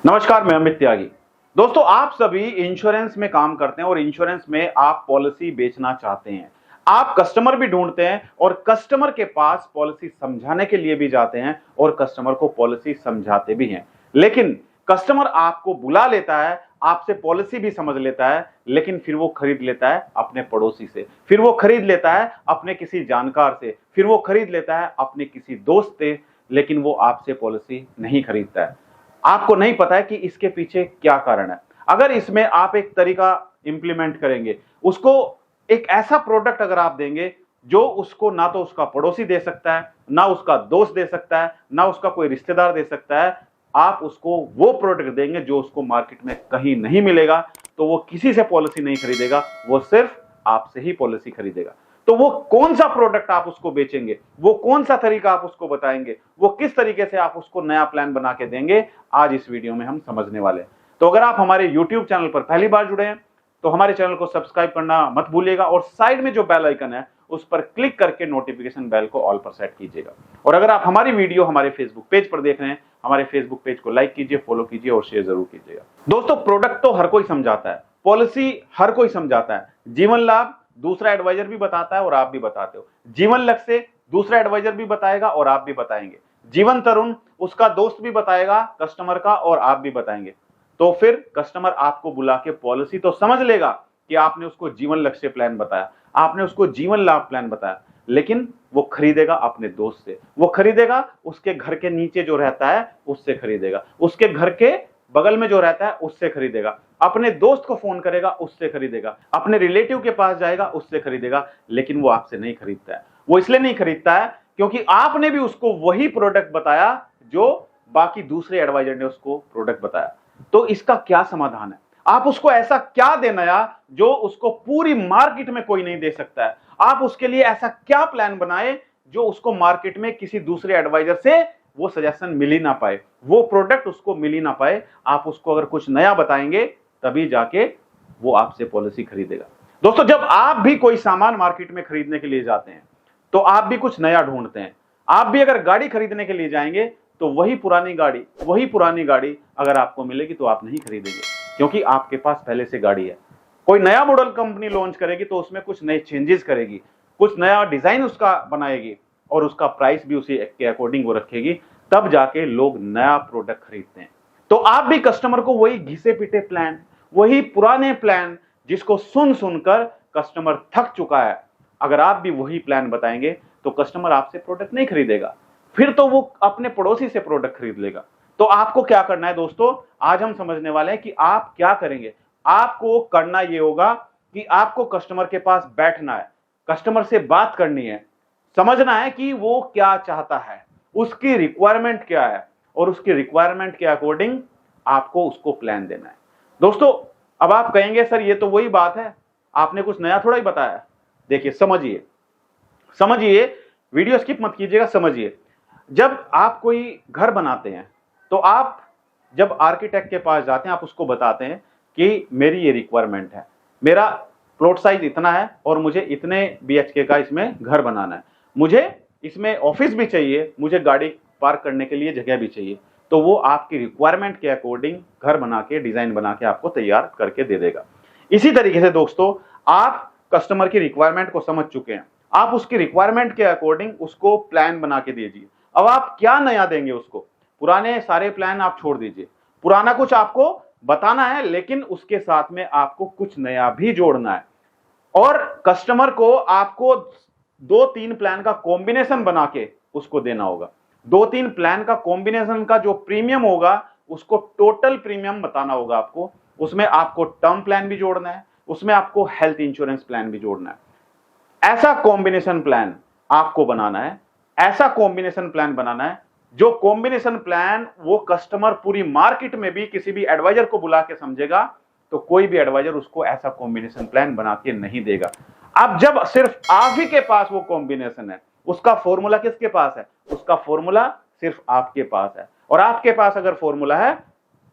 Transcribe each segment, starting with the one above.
नमस्कार, मैं अमित त्यागी। दोस्तों, आप सभी इंश्योरेंस में काम करते हैं और इंश्योरेंस में आप पॉलिसी बेचना चाहते हैं। आप कस्टमर भी ढूंढते हैं और कस्टमर के पास पॉलिसी समझाने के लिए भी जाते हैं और कस्टमर को पॉलिसी समझाते भी हैं। लेकिन कस्टमर आपको बुला लेता है, आपसे पॉलिसी भी समझ लेता है, लेकिन फिर वो खरीद लेता है अपने पड़ोसी से, फिर वो खरीद लेता है अपने किसी जानकार से, फिर वो खरीद लेता है अपने किसी दोस्त से, लेकिन वो आपसे पॉलिसी नहीं खरीदता है। आपको नहीं पता है कि इसके पीछे क्या कारण है। अगर इसमें आप एक तरीका इंप्लीमेंट करेंगे, उसको एक ऐसा प्रोडक्ट अगर आप देंगे जो उसको ना तो उसका पड़ोसी दे सकता है, ना उसका दोस्त दे सकता है, ना उसका कोई रिश्तेदार दे सकता है, आप उसको वो प्रोडक्ट देंगे जो उसको मार्केट में कहीं नहीं मिलेगा, तो वो किसी से पॉलिसी नहीं खरीदेगा, वो सिर्फ आपसे ही पॉलिसी खरीदेगा। तो वो कौन सा प्रोडक्ट आप उसको बेचेंगे, वो कौन सा तरीका आप उसको बताएंगे, वो किस तरीके से आप उसको नया प्लान बना के देंगे, आज इस वीडियो में हम समझने वाले हैं। तो अगर आप हमारे YouTube चैनल पर पहली बार जुड़े हैं तो हमारे चैनल को सब्सक्राइब करना मत भूलिएगा और साइड में जो बेल आइकन है उस पर क्लिक करके नोटिफिकेशन बेल को ऑल पर सेट कीजिएगा। और अगर आप हमारी वीडियो हमारे फेसबुक पेज पर देख रहे हैं, हमारे फेसबुक पेज को लाइक कीजिए, फॉलो कीजिए और शेयर जरूर कीजिएगा। दोस्तों, प्रोडक्ट तो हर कोई समझाता है, पॉलिसी हर कोई समझाता है, जीवन लाभ दूसरा एडवाइजर भी बताता है और आप भी बताते हो, जीवन लक्ष्य दूसरा एडवाइजर भी बताएगा और आप भी बताएंगे, जीवन तरुण उसका दोस्त भी बताएगा कस्टमर का और आप भी बताएंगे। तो फिर कस्टमर आपको बुला के पॉलिसी तो समझ लेगा कि आपने उसको जीवन लक्ष्य प्लान बताया, आपने उसको जीवन लाभ प्लान बताया, लेकिन वो खरीदेगा अपने दोस्त से, वो खरीदेगा उसके घर के नीचे जो रहता है उससे खरीदेगा, उसके घर के बगल में जो रहता है उससे खरीदेगा, अपने दोस्त को फोन करेगा उससे खरीदेगा, अपने रिलेटिव के पास जाएगा उससे खरीदेगा, लेकिन वो आपसे नहीं खरीदता है। वो इसलिए नहीं खरीदता है क्योंकि आपने भी उसको वही प्रोडक्ट बताया जो बाकी दूसरे एडवाइजर ने उसको प्रोडक्ट बताया। तो इसका क्या समाधान है? आप उसको ऐसा क्या देना या जो उसको पूरी मार्केट में कोई नहीं दे सकता है? आप उसके लिए ऐसा क्या प्लान बनाए जो उसको मार्केट में किसी दूसरे एडवाइजर से वो सजेशन मिल ही ना पाए, वो प्रोडक्ट उसको मिल ही ना पाए। आप उसको अगर कुछ नया बताएंगे तभी जाके वो आपसे पॉलिसी खरीदेगा। दोस्तों, जब आप भी कोई सामान मार्केट में खरीदने के लिए जाते हैं तो आप भी कुछ नया ढूंढते हैं। आप भी अगर गाड़ी खरीदने के लिए जाएंगे तो वही पुरानी गाड़ी अगर आपको मिलेगी तो आप नहीं खरीदेंगे, क्योंकि आपके पास पहले से गाड़ी है। कोई नया मॉडल कंपनी लॉन्च करेगी तो उसमें कुछ नए चेंजेस करेगी, कुछ नया डिजाइन उसका बनाएगी और उसका प्राइस भी उसी के अकॉर्डिंग वो रखेगी, तब जाके लोग नया प्रोडक्ट खरीदते हैं। तो आप भी कस्टमर को वही घिसे पिटे प्लान, वही पुराने प्लान जिसको सुन सुनकर कस्टमर थक चुका है, अगर आप भी वही प्लान बताएंगे तो कस्टमर आपसे प्रोडक्ट नहीं खरीदेगा, फिर तो वो अपने पड़ोसी से प्रोडक्ट खरीद लेगा। तो आपको क्या करना है दोस्तों, आज हम समझने वाले हैं कि आप क्या करेंगे। आपको करना यह होगा कि आपको कस्टमर के पास बैठना है, कस्टमर से बात करनी है, समझना है कि वो क्या चाहता है, उसकी रिक्वायरमेंट क्या है और उसकी रिक्वायरमेंट के अकॉर्डिंग आपको उसको प्लान देना है। दोस्तों, अब आप कहेंगे सर ये तो वही बात है, आपने कुछ नया थोड़ा ही बताया। देखिए, समझिए, वीडियो स्किप मत कीजिएगा, समझिए। जब आप कोई घर बनाते हैं तो आप जब आर्किटेक्ट के पास जाते हैं, आप उसको बताते हैं कि मेरी ये रिक्वायरमेंट है, मेरा प्लॉट साइज इतना है और मुझे इतने BHK का इसमें घर बनाना है, मुझे इसमें ऑफिस भी चाहिए, मुझे गाड़ी पार्क करने के लिए जगह भी चाहिए। तो वो आपकी रिक्वायरमेंट के अकॉर्डिंग घर बना के, डिजाइन बना के आपको तैयार करके दे देगा। इसी तरीके से दोस्तों, आप कस्टमर की रिक्वायरमेंट को समझ चुके हैं, आप उसकी रिक्वायरमेंट के अकॉर्डिंग उसको प्लान बना के दीजिए। अब आप क्या नया देंगे उसको? पुराने सारे प्लान आप छोड़ दीजिए, पुराना कुछ आपको बताना है, लेकिन उसके साथ में आपको कुछ नया भी जोड़ना है और कस्टमर को आपको 2-3 प्लान का कॉम्बिनेशन बना के उसको देना होगा। 2-3 प्लान का कॉम्बिनेशन का जो प्रीमियम होगा उसको टोटल प्रीमियम बताना होगा आपको। उसमें आपको टर्म प्लान भी जोड़ना है, उसमें आपको हेल्थ इंश्योरेंस प्लान भी जोड़ना है। ऐसा कॉम्बिनेशन प्लान आपको बनाना है, ऐसा कॉम्बिनेशन प्लान बनाना है जो कॉम्बिनेशन प्लान वो कस्टमर पूरी मार्केट में भी किसी भी एडवाइजर को बुला के समझेगा तो कोई भी एडवाइजर उसको ऐसा कॉम्बिनेशन प्लान बना के नहीं देगा। अब जब सिर्फ आप ही के पास वो कॉम्बिनेशन है, उसका फॉर्मूला किसके पास है? उसका फॉर्मूला सिर्फ आपके पास है, और आपके पास अगर फॉर्मूला है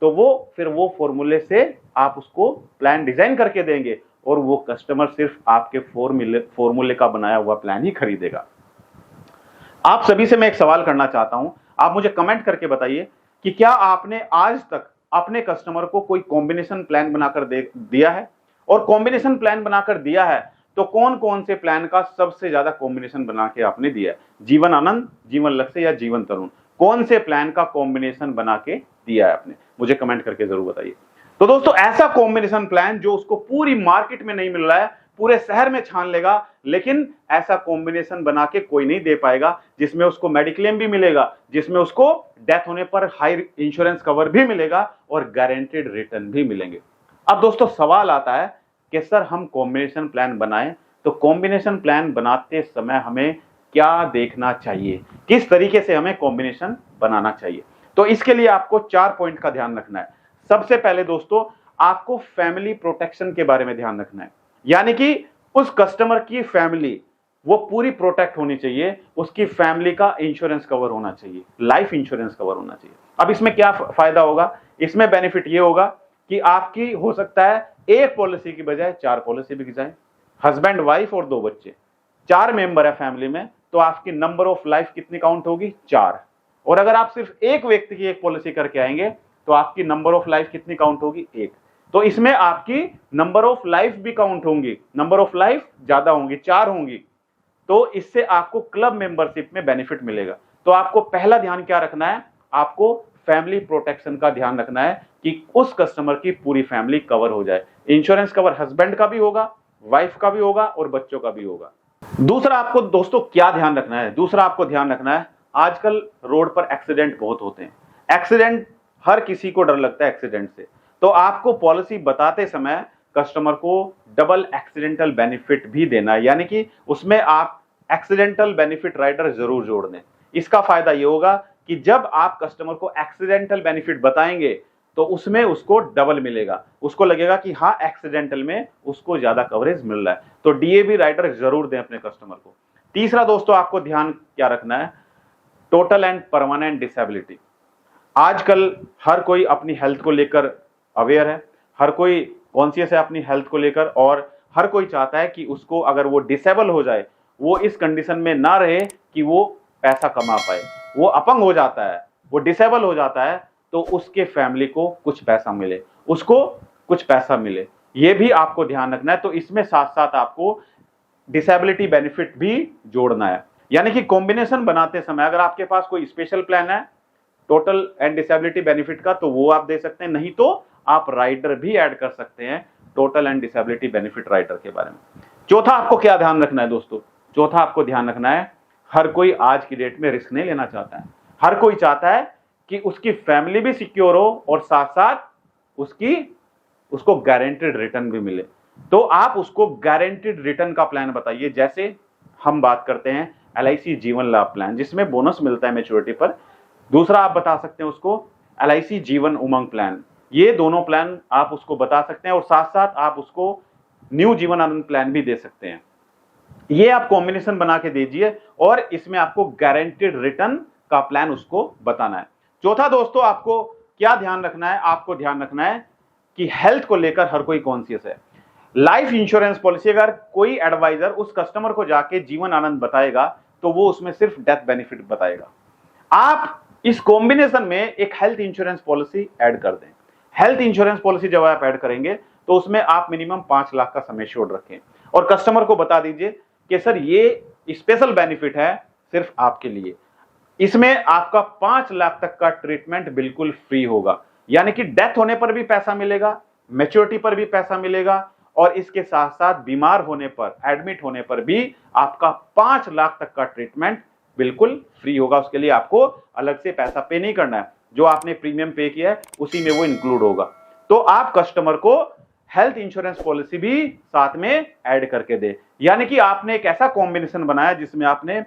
तो वो फॉर्मूले से आप उसको प्लान डिजाइन करके देंगे और वो कस्टमर सिर्फ आपके फॉर्मूले का बनाया हुआ प्लान ही खरीदेगा। आप सभी से मैं एक सवाल करना चाहता हूं, आप मुझे कमेंट करके बताइए कि क्या आपने आज तक अपने कस्टमर को कोई कॉम्बिनेशन प्लान बनाकर दिया है, और कॉम्बिनेशन प्लान बनाकर दिया है तो कौन कौन से प्लान का सबसे ज्यादा कॉम्बिनेशन बना के आपने दिया है? जीवन आनंद, जीवन लक्ष्य या जीवन तरुण, कौन से प्लान का कॉम्बिनेशन बना के दिया है आपने? मुझे कमेंट करके जरूर बताइए। तो दोस्तों, ऐसा कॉम्बिनेशन प्लान जो उसको पूरी मार्केट में नहीं मिल रहा है, पूरे शहर में छान लेगा, लेकिन ऐसा कॉम्बिनेशन बना के कोई नहीं दे पाएगा जिसमें उसको मेडिक्लेम भी मिलेगा, जिसमें उसको डेथ होने पर हाई इंश्योरेंस कवर भी मिलेगा और गारंटेड रिटर्न भी मिलेंगे। अब दोस्तों, सवाल आता है कि सर हम कॉम्बिनेशन प्लान बनाएं, तो कॉम्बिनेशन प्लान बनाते समय हमें क्या देखना चाहिए, किस तरीके से हमें कॉम्बिनेशन बनाना चाहिए? तो इसके लिए आपको 4 पॉइंट का ध्यान रखना है। सबसे पहले दोस्तों, आपको फैमिली प्रोटेक्शन के बारे में ध्यान रखना है, यानी कि उस कस्टमर की फैमिली वो पूरी प्रोटेक्ट होनी चाहिए, उसकी फैमिली का इंश्योरेंस कवर होना चाहिए, लाइफ इंश्योरेंस कवर होना चाहिए। अब इसमें क्या फायदा होगा? इसमें बेनिफिट ये होगा कि आपकी हो सकता है एक पॉलिसी की बजाय 4 पॉलिसी बिक जाए, हस्बैंड वाइफ और 2 बच्चे, 4 मेंबर है फैमिली में, तो आपकी नंबर ऑफ लाइफ कितनी काउंट होगी? 4। और अगर आप सिर्फ एक व्यक्ति की एक पॉलिसी करके आएंगे तो आपकी नंबर ऑफ लाइफ कितनी काउंट होगी? 1। तो इसमें आपकी नंबर ऑफ लाइफ भी काउंट होंगी, नंबर ऑफ लाइफ ज्यादा होंगी, 4 होंगी, तो इससे आपको क्लब मेंबरशिप में बेनिफिट मिलेगा। तो आपको पहला ध्यान क्या रखना है? आपको फैमिली प्रोटेक्शन का ध्यान रखना है कि उस कस्टमर की पूरी फैमिली कवर हो जाए। इंश्योरेंस कवर हस्बैंड का भी होगा, वाइफ का भी होगा और बच्चों का भी होगा। दूसरा आपको दोस्तों क्या ध्यान रखना है? दूसरा आपको ध्यान रखना है, आजकल रोड पर एक्सीडेंट बहुत होते हैं। एक्सीडेंट, हर किसी को डर लगता है एक्सीडेंट से, तो आपको पॉलिसी बताते समय कस्टमर को डबल एक्सीडेंटल बेनिफिट भी देना है, यानी कि उसमें आप एक्सीडेंटल बेनिफिट राइडर जरूर जोड़ दें। इसका फायदा यह होगा कि जब आप कस्टमर को एक्सीडेंटल बेनिफिट बताएंगे तो उसमें उसको डबल मिलेगा, उसको लगेगा कि हाँ, एक्सीडेंटल में उसको ज्यादा कवरेज मिल रहा है। तो डीएबी राइडर जरूर दें अपने कस्टमर को। तीसरा दोस्तों, आपको ध्यान क्या रखना है? Total and permanent disability. आजकल हर कोई अपनी हेल्थ को लेकर अवेयर है, हर कोई कॉन्शियस है अपनी हेल्थ को लेकर, और हर कोई चाहता है कि उसको अगर वो डिसेबल हो जाए, वो इस कंडीशन में ना रहे कि वो पैसा कमा पाए। वो अपंग हो जाता है, वो डिसेबल हो जाता है, तो उसके फैमिली को कुछ पैसा मिले, उसको कुछ पैसा मिले, ये भी आपको ध्यान रखना है। तो इसमें साथ साथ आपको डिसेबिलिटी बेनिफिट भी जोड़ना है, यानी कि कॉम्बिनेशन बनाते समय अगर आपके पास कोई स्पेशल प्लान है टोटल एंड डिसेबिलिटी बेनिफिट का, तो वो आप दे सकते हैं, नहीं तो आप राइडर भी ऐड कर सकते हैं total and disability benefit rider के बारे में। चौथा आपको क्या ध्यान रखना है दोस्तों? चौथा आपको ध्यान रखना है, हर कोई आज की डेट में रिस्क नहीं लेना चाहता है। हर कोई चाहता है कि उसकी फैमिली भी सिक्योर हो और साथ साथ उसको गारंटेड रिटर्न भी मिले। तो आप उसको गारंटेड रिटर्न का प्लान बताइए। जैसे हम बात करते हैं एलआईसी जीवन लाभ प्लान, जिसमें बोनस मिलता है मैच्योरिटी पर। दूसरा आप बता सकते हैं उसको एलआईसी जीवन उमंग प्लान। ये दोनों प्लान आप उसको बता सकते हैं, और साथ साथ आप उसको न्यू जीवन आनंद प्लान भी दे सकते हैं। ये आप कॉम्बिनेशन बना के दीजिए और इसमें आपको गारंटेड रिटर्न का प्लान उसको बताना है। चौथा दोस्तों, आपको क्या ध्यान रखना है? आपको ध्यान रखना है कि हेल्थ को लेकर हर कोई कॉन्शियस है। लाइफ इंश्योरेंस पॉलिसी, अगर कोई एडवाइजर उस कस्टमर को जाके जीवन आनंद बताएगा तो वो उसमें सिर्फ डेथ बेनिफिट बताएगा। आप इस कॉम्बिनेशन में एक हेल्थ इंश्योरेंस पॉलिसी ऐड कर दें। हेल्थ इंश्योरेंस पॉलिसी जब आप ऐड करेंगे तो उसमें आप मिनिमम 5 लाख का सम एश्योर्ड रखें और कस्टमर को बता दीजिए कि सर ये स्पेशल बेनिफिट है सिर्फ आपके लिए। इसमें आपका 5 लाख तक का ट्रीटमेंट बिल्कुल फ्री होगा, यानी कि डेथ होने पर भी पैसा मिलेगा, मैच्योरिटी पर भी पैसा मिलेगा, और इसके साथ साथ बीमार होने पर, एडमिट होने पर भी आपका 5 लाख तक का ट्रीटमेंट बिल्कुल फ्री होगा। उसके लिए आपको अलग से पैसा पे नहीं करना है, जो आपने प्रीमियम पे किया है उसी में वो इंक्लूड होगा। तो आप कस्टमर को हेल्थ इंश्योरेंस पॉलिसी भी साथ में ऐड करके दे, यानी कि आपने एक ऐसा कॉम्बिनेशन बनाया जिसमें आपने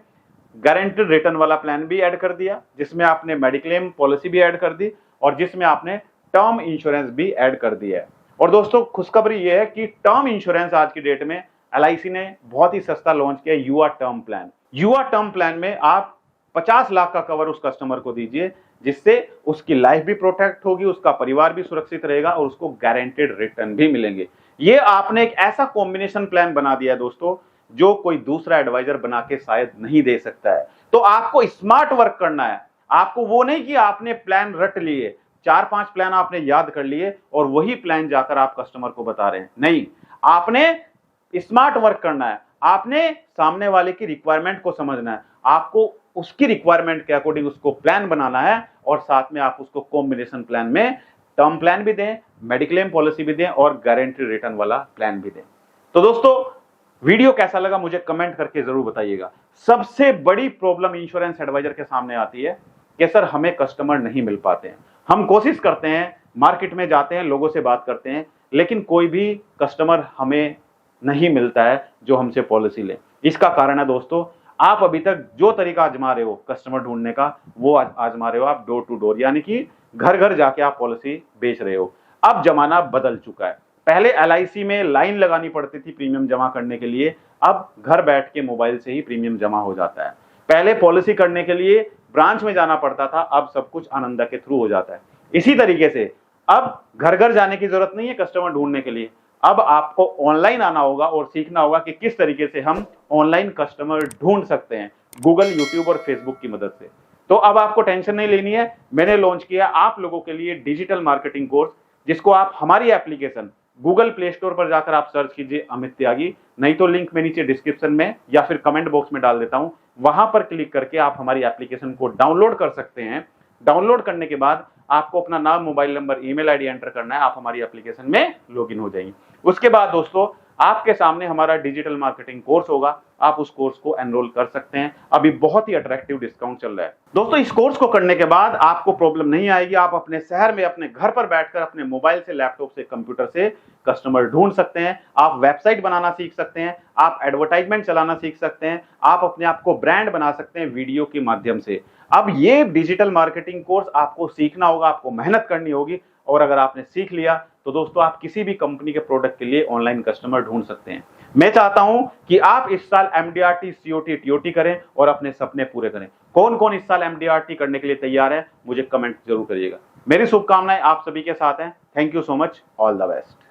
गारंटेड रिटर्न वाला प्लान भी ऐड कर दिया, जिसमें आपने मेडिक्लेम पॉलिसी भी ऐड कर दी, और जिसमें आपने टर्म इंश्योरेंस भी ऐड कर दिया है। और दोस्तों, खुशखबरी यह है कि टर्म इंश्योरेंस आज की डेट में एलआईसी ने बहुत ही सस्ता लॉन्च किया, युवा टर्म प्लान। युवा टर्म प्लान में आप 50 लाख का कवर उस कस्टमर को दीजिए, जिससे उसकी लाइफ भी प्रोटेक्ट होगी, उसका परिवार भी सुरक्षित रहेगा और उसको गारंटेड रिटर्न भी मिलेंगे। ये आपने एक ऐसा कॉम्बिनेशन प्लान बना दिया है दोस्तों, जो कोई दूसरा एडवाइजर बना के शायद नहीं दे सकता है। तो आपको स्मार्ट वर्क करना है। आपको वो नहीं कि आपने प्लान रट लिए, 4-5 प्लान आपने याद कर लिए और वही प्लान जाकर आप कस्टमर को बता रहे हैं। नहीं, आपने स्मार्ट वर्क करना है, आपने सामने वाले की रिक्वायरमेंट को समझना है, आपको उसकी रिक्वायरमेंट के अकॉर्डिंग उसको प्लान बनाना है और साथ में आप उसको कॉम्बिनेशन प्लान में टर्म प्लान भी दें, मेडिक्लेम पॉलिसी भी दें और गारंटी रिटर्न वाला प्लान भी दें। तो दोस्तों, वीडियो कैसा लगा मुझे कमेंट करके जरूर बताइएगा। सबसे बड़ी प्रॉब्लम इंश्योरेंस एडवाइजर के सामने आती है कि सर हमें कस्टमर नहीं मिल पाते हैं। हम कोशिश करते हैं, मार्केट में जाते हैं, लोगों से बात करते हैं, लेकिन कोई भी कस्टमर हमें नहीं मिलता है जो हमसे पॉलिसी ले। इसका कारण है दोस्तों, आप अभी तक जो तरीका आजमा रहे हो कस्टमर ढूंढने का, वो आजमा रहे हो आप डोर टू डोर, यानी कि घर घर जाके आप पॉलिसी बेच रहे हो। अब जमाना बदल चुका है। पहले LIC में लाइन लगानी पड़ती थी प्रीमियम जमा करने के लिए, अब घर बैठ के मोबाइल से ही प्रीमियम जमा हो जाता है। पहले पॉलिसी करने के लिए ब्रांच में जाना पड़ता था, अब सब कुछ आनंदा के थ्रू हो जाता है। इसी तरीके से अब घर घर जाने की जरूरत नहीं है कस्टमर ढूंढने के लिए, अब आपको ऑनलाइन आना होगा और सीखना होगा कि किस तरीके से हम ऑनलाइन कस्टमर ढूंढ सकते हैं गूगल, यूट्यूब और फेसबुक की मदद से। तो अब आपको टेंशन नहीं लेनी है, मैंने लॉन्च किया आप लोगों के लिए डिजिटल मार्केटिंग कोर्स, जिसको आप हमारी एप्लीकेशन गूगल प्ले स्टोर पर जाकर आप सर्च कीजिए अमित त्यागी, नहीं तो लिंक मैं नीचे डिस्क्रिप्शन में या फिर कमेंट बॉक्स में डाल देता हूं, वहां पर क्लिक करके आप हमारी एप्लीकेशन को डाउनलोड कर सकते हैं। डाउनलोड करने के बाद आपको अपना नाम, mobile number, email ID enter करना है, आप हमारी एप्लीकेशन में लॉगिन हो जाएंगे। उसके बाद दोस्तों आपके सामने हमारा डिजिटल मार्केटिंग कोर्स होगा, आप उस कोर्स को एनरोल कर सकते हैं। अभी बहुत ही अट्रैक्टिव डिस्काउंट चल रहा है दोस्तों। इस कोर्स को करने के बाद आपको प्रॉब्लम नहीं आएगी, आप अपने शहर में अपने घर पर बैठकर अपने मोबाइल से, लैपटॉप से, कंप्यूटर से कस्टमर ढूंढ सकते हैं, आप वेबसाइट बनाना सीख सकते हैं, आप एडवर्टाइजमेंट चलाना सीख सकते हैं, आप अपने आप को ब्रांड बना सकते हैं वीडियो के माध्यम से। अब ये डिजिटल मार्केटिंग कोर्स आपको सीखना होगा, आपको मेहनत करनी होगी, और अगर आपने सीख लिया तो दोस्तों आप किसी भी कंपनी के प्रोडक्ट के लिए ऑनलाइन कस्टमर ढूंढ सकते हैं। मैं चाहता हूं कि आप इस साल MDRT, COT, TOT करें और अपने सपने पूरे करें। कौन कौन इस साल MDRT करने के लिए तैयार है, मुझे कमेंट जरूर करिएगा। मेरी शुभकामनाएं आप सभी के साथ हैं। Thank you so much, all the best.